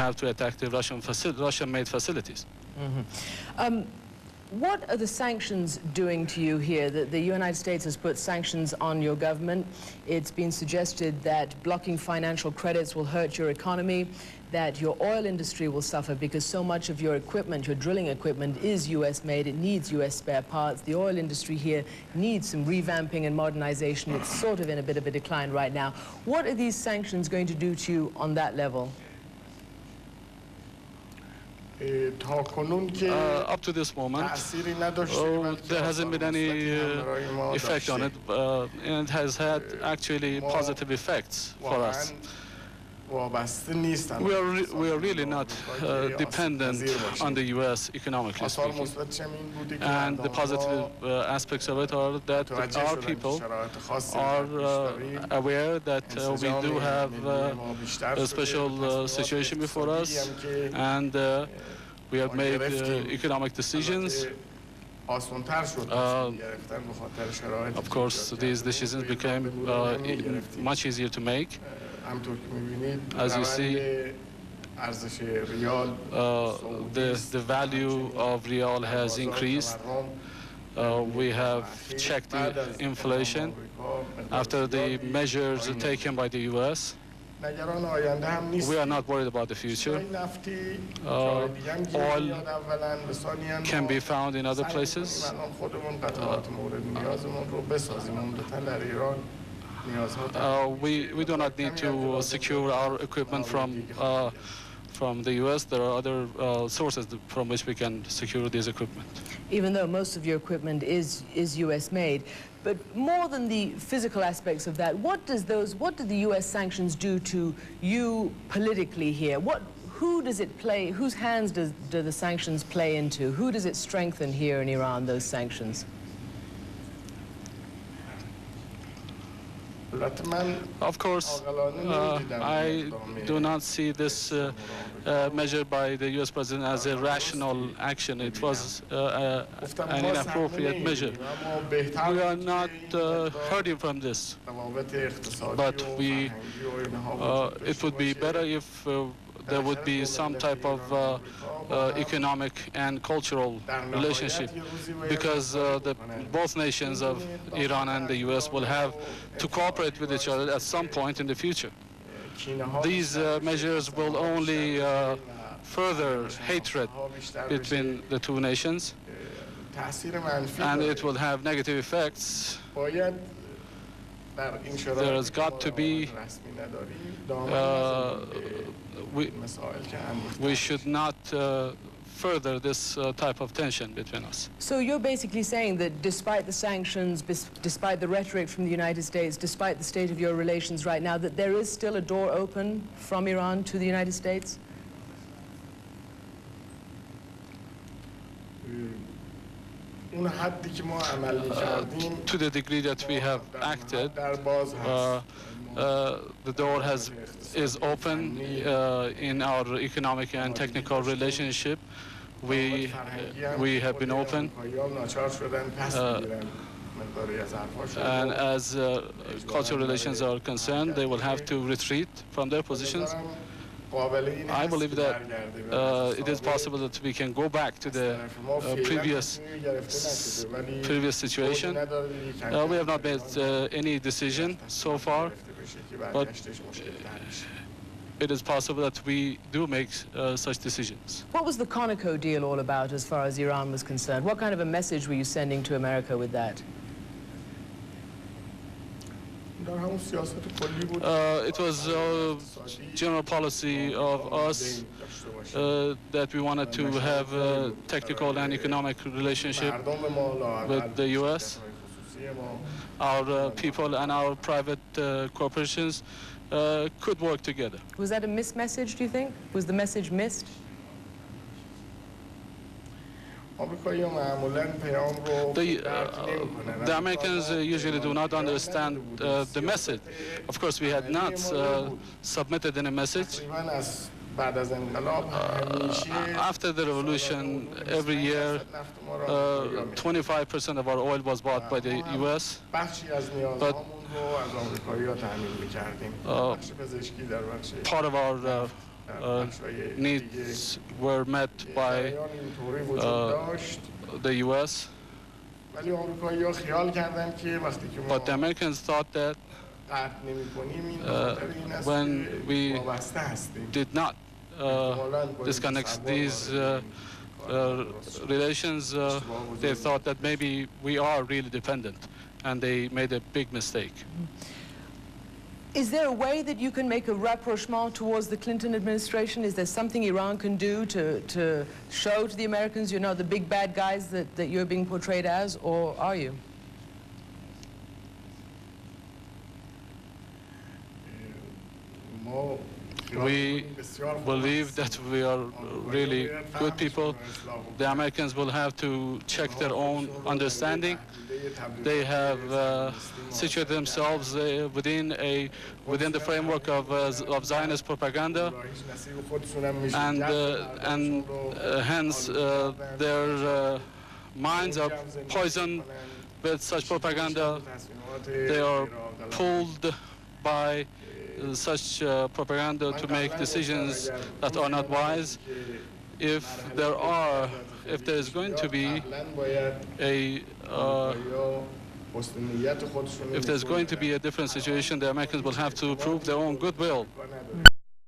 have to attack the Russian-made facilities. What are the sanctions doing to you here? The United States has put sanctions on your government. It's been suggested that blocking financial credits will hurt your economy, that your oil industry will suffer because so much of your equipment, your drilling equipment, is U.S. made. It needs U.S. spare parts. The oil industry here needs some revamping and modernization. It's sort of in a bit of a decline right now. What are these sanctions going to do to you on that level? Up to this moment, there hasn't been any effect on it, and it has had actually positive effects for us. We are really not dependent on the U.S. economically speaking. And the positive aspects of it are that our people are aware that we do have a special situation before us, and we have made economic decisions. Of course, these decisions became much easier to make. As you see, the value of real has increased. We have checked the inflation after the measures taken by the U.S. We are not worried about the future. Oil can be found in other places. We do not need to secure our equipment from the U.S. There are other sources from which we can secure this equipment. Even though most of your equipment is U.S. made, but more than the physical aspects of that, what do the U.S. sanctions do to you politically here? Who does it play? Whose hands do the sanctions play into? Who does it strengthen here in Iran? Those sanctions. Of course, I do not see this measure by the U.S. President as a rational action. It was an inappropriate measure. We are not hurting from this, but it would be better if there would be some type of economic and cultural relationship, because both nations of Iran and the U.S. will have to cooperate with each other at some point in the future. These measures will only further hatred between the two nations, and it will have negative effects. There has got to be we should not further this type of tension between us. So you're basically saying that despite the sanctions, despite the rhetoric from the United States, despite the state of your relations right now, that there is still a door open from Iran to the United States? To the degree that we have acted, the door is open in our economic and technical relationship. We have been open, and as cultural relations are concerned, they will have to retreat from their positions. I believe that it is possible that we can go back to the previous situation. We have not made any decision so far, but it is possible that we do make such decisions. What was the Conoco deal all about as far as Iran was concerned? What kind of a message were you sending to America with that? It was general policy of us that we wanted to have a technical and economic relationship with the U.S. Our people and our private corporations could work together. Was that a missed message, do you think? Was the message missed? The Americans usually do not understand the message. Of course, we had not submitted any message. After the revolution, every year, 25% of our oil was bought by the U.S., but part of our needs were met by the U.S. But the Americans thought that when we did not disconnect these relations, they thought that maybe we are really dependent, and they made a big mistake. Is there a way that you can make a rapprochement towards the Clinton administration? Is there something Iran can do to show to the Americans you're not the big bad guys that you're being portrayed as, or are you? We believe that we are really good people. The Americans will have to check their own understanding. They have situated themselves within the framework of Zionist propaganda, and hence their minds are poisoned with such propaganda. They are pulled by such propaganda to make decisions that are not wise. If there is going to be a different situation, the Americans will have to prove their own goodwill.